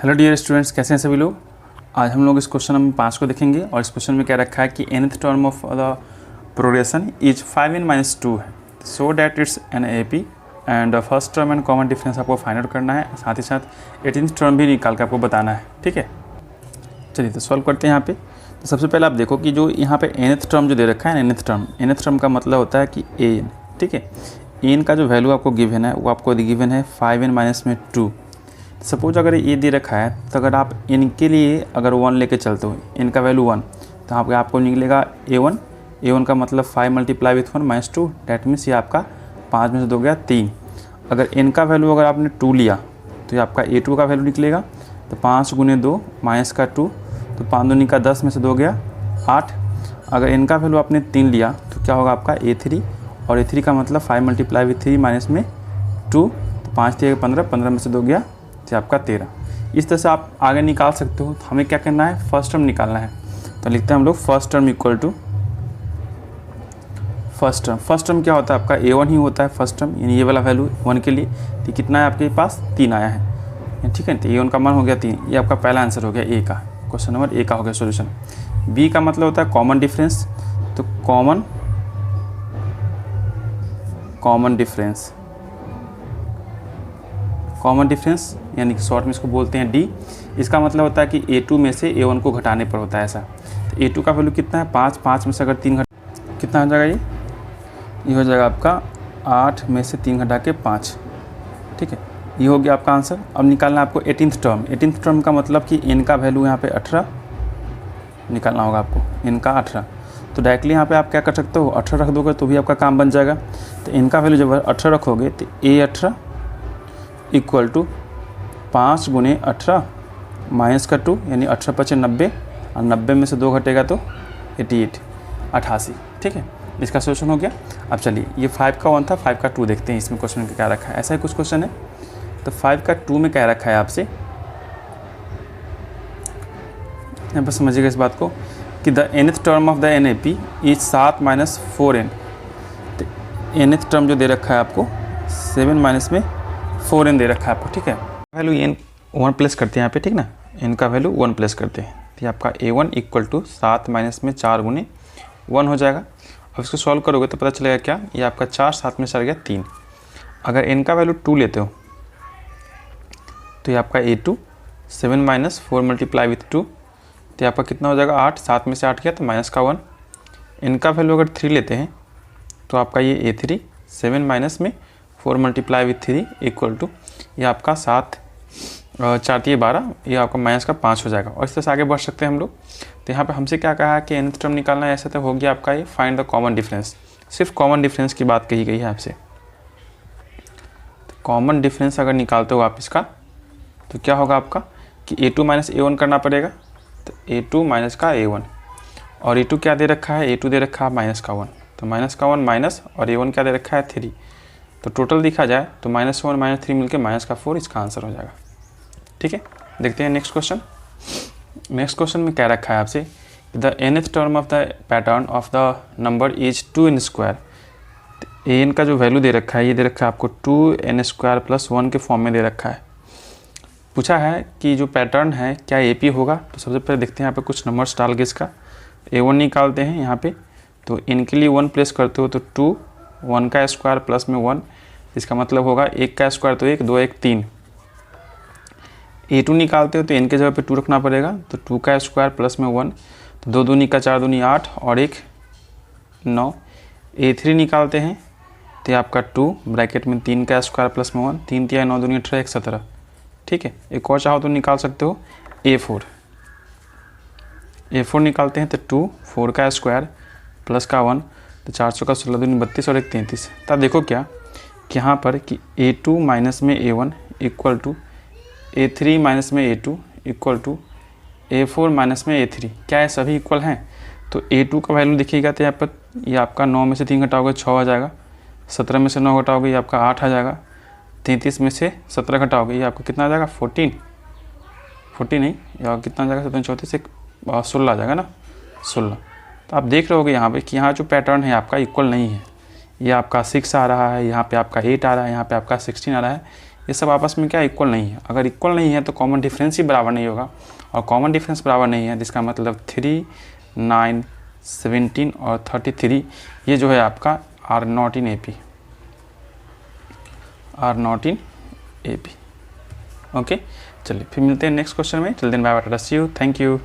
Hello dear students, कैसे हैं सभी लोग। आज हम लोग इस क्वेश्चन नंबर 5 को देखेंगे और इस क्वेश्चन में क्या रखा है कि nth term of the progression is 5n-2 है, so that it's an AP and first term and common difference आपको फाइंड आउट करना है। साथ ही साथ 18th टर्म भी निकाल के आपको बताना है। ठीक है, चलिए तो सॉल्व करते हैं यहाँ पे। तो सबसे पहले आप देखो कि जो यहाँ पे nth टर्म जो दे रखा है nth टर्म का मतलब होता है कि an। ठीक है, n का जो वैल्यू आपको गिवन है वो आपको गिवन है 5n-2। सपोज अगर ये दे रखा है तो अगर आप इनके लिए अगर 1 लेके चलते हो, इनका वैल्यू 1, तो आपको निकलेगा a1 का मतलब 5 मल्टीप्लाई विथ 1 -2, डैट मीन्स ये आपका 5 में से 2 गया 3। अगर इनका वैल्यू अगर आपने 2 लिया तो ये आपका a2 का वैल्यू निकलेगा। तो 5 × 2 -2, तो 5 दूनी का 10 में से 2 गया 8। अगर इनका वैल्यू आपने 3 लिया तो क्या होगा आपका a3, और a3 का मतलब 5 मल्टीप्लाई विथ 3 -2, तो 5 3 15, 15 में से 2 गया तो आपका 13। इस तरह से आप आगे निकाल सकते हो। तो हमें क्या करना है, फर्स्ट टर्म निकालना है। तो लिखते हैं हम लोग first term equal to first term. First term क्या होता है आपका a1 ही होता है फर्स्ट टर्म, यानी ये वाला वैल्यू 1 के लिए। तो कितना है आपके पास, 3 आया है। ठीक है, तो a1 का मान हो गया 3। ये आपका पहला आंसर हो गया ए का, क्वेश्चन नंबर ए का हो गया सोल्यूशन। बी का मतलब होता है कॉमन डिफरेंस। तो कॉमन डिफरेंस यानी कि शॉर्ट में इसको बोलते हैं डी। इसका मतलब होता है कि a2 में से a1 को घटाने पर होता है ऐसा। तो a2 का वैल्यू कितना है, 5 में से अगर 3 कितना हो जाएगा, ये हो जाएगा आपका 8 में से 3 घटा के 5। ठीक है, ये हो गया आपका आंसर। अब निकालना है आपको 18th टर्म। 18th टर्म का मतलब कि n का वैल्यू यहाँ पे 18 निकालना होगा आपको, n का 18। तो डायरेक्टली यहाँ पे आप क्या कर सकते हो, 18 रख दोगे तो भी आपका काम बन जाएगा। तो n का वैल्यू जब 18 रखोगे तो a18 इक्वल टू 5 × 18 -2, यानी 18 × 5 90, और 90 में से 2 घटेगा तो 88। ठीक है, इसका सोल्यूशन हो गया। अब चलिए ये 5 का 1 था, 5 का 2 देखते हैं इसमें क्वेश्चन में क्या रखा है। ऐसा ही कुछ क्वेश्चन है। तो 5 का 2 में क्या रखा है आपसे, यहाँ पर समझिएगा इस बात को कि the nth term of the NAP is 7 - 4n। तो nth टर्म जो दे रखा है आपको 7 माइनस में 4n दे रखा है आपको। ठीक है, वैल्यू n 1 प्लस करते हैं यहाँ पे, ठीक ना, n का वैल्यू 1 प्लस करते हैं। तो ये आपका a1 इक्वल टू 7 माइनस में 4 × 1 हो जाएगा। अब इसको सॉल्व करोगे तो पता चलेगा क्या, ये आपका 4 7 में 4 गया 3। अगर n का वैल्यू 2 लेते हो तो ये आपका a2 7 - 4 मल्टीप्लाई विथ 2, तो आपका कितना हो जाएगा 8, 7 में से 8 गया तो माइनस का 1। n का वैल्यू अगर 3 लेते हैं तो आपका ये a3 7 में 4 मल्टीप्लाई विथ 3 इक्वल टू ये आपका 7 4 3 12, ये आपका माइनस का 5 हो जाएगा। और इस तरह से आगे बढ़ सकते हैं हम लोग। तो यहाँ पे हमसे क्या कहा है कि nth टर्म निकालना है, ऐसा तो हो गया आपका ये फाइंड द कॉमन डिफरेंस। सिर्फ कॉमन डिफरेंस की बात कही गई है आपसे। तो कॉमन डिफरेंस अगर निकालते हो आप इसका तो क्या होगा आपका कि a2 - a1 करना पड़ेगा। तो a2 माइनस का a1, और a2 क्या दे रखा है, a2 दे रखा है माइनस का 1, तो माइनस का 1 माइनस, और a1 क्या दे रखा है 3। तो टोटल देखा जाए तो -1 -3 मिलके -4 इसका आंसर हो जाएगा। ठीक है, देखते हैं नेक्स्ट क्वेश्चन। नेक्स्ट क्वेश्चन में क्या रखा है आपसे, the nth term of the pattern of the number is 2n²। an का जो वैल्यू दे रखा है ये दे रखा है आपको 2n² + 1 के फॉर्म में दे रखा है। पूछा है कि जो पैटर्न है क्या AP होगा। तो सबसे पहले देखते हैं यहाँ पे कुछ नंबर्स डाल के इसका a1 निकालते हैं यहाँ पे। तो इनके लिए 1 प्लेस करते हो तो 2, 1 का स्क्वायर प्लस में 1, इसका मतलब होगा 1 का स्क्वायर तो 1, 2 1 3। a2 निकालते हो तो n के जगह पे 2 रखना पड़ेगा, तो 2 का स्क्वायर प्लस में 1, तो 2 दूनी का 4 दूनी 8 और 1 9। a3 निकालते हैं तो ये आपका 2 ब्रैकेट में 3 का स्क्वायर प्लस में 1, 3 3 9 दूनी 18 1 17। ठीक है, एक और चाहो तो निकाल सकते हो a4 निकालते हैं तो 2 4 का स्क्वायर प्लस का 1, तो 4 का 16 दूनी 32 और 1 33। तब देखो क्या कि यहाँ पर कि a2 माइनस में a1 equal to a3 minus में a2 equal to a4 minus में a3, क्या है सभी इक्वल हैं। तो a2 का वैल्यू देखिएगा तो यहाँ पर ये आपका 9 में से 3 घटाओगे 6 आ जाएगा, 17 में से 9 घटाओगे ये आपका 8 आ जाएगा, 33 में से 17 घटाओगे ये आपका कितना आ जाएगा 14 नहीं, या कितना आ जाएगा 17 34 से 16 आ जाएगा ना, 16। तो आप देख रहे होगे यहाँ पे कि यहाँ जो पैटर्न है आपका इक्वल नहीं है। ये आपका 6 आ रहा है, यहाँ पे आपका 8 आ रहा है, यहाँ पे आपका 16 आ रहा है, ये सब आपस में क्या इक्वल नहीं है। अगर इक्वल नहीं है तो कॉमन डिफरेंस ही बराबर नहीं होगा, और कॉमन डिफरेंस बराबर नहीं है जिसका मतलब 3, 9, 17 और 33 ये जो है आपका are not in AP, are not in AP। Okay, चलिए फिर मिलते हैं नेक्स्ट क्वेश्चन में। Till then bye bye, see you, thank you.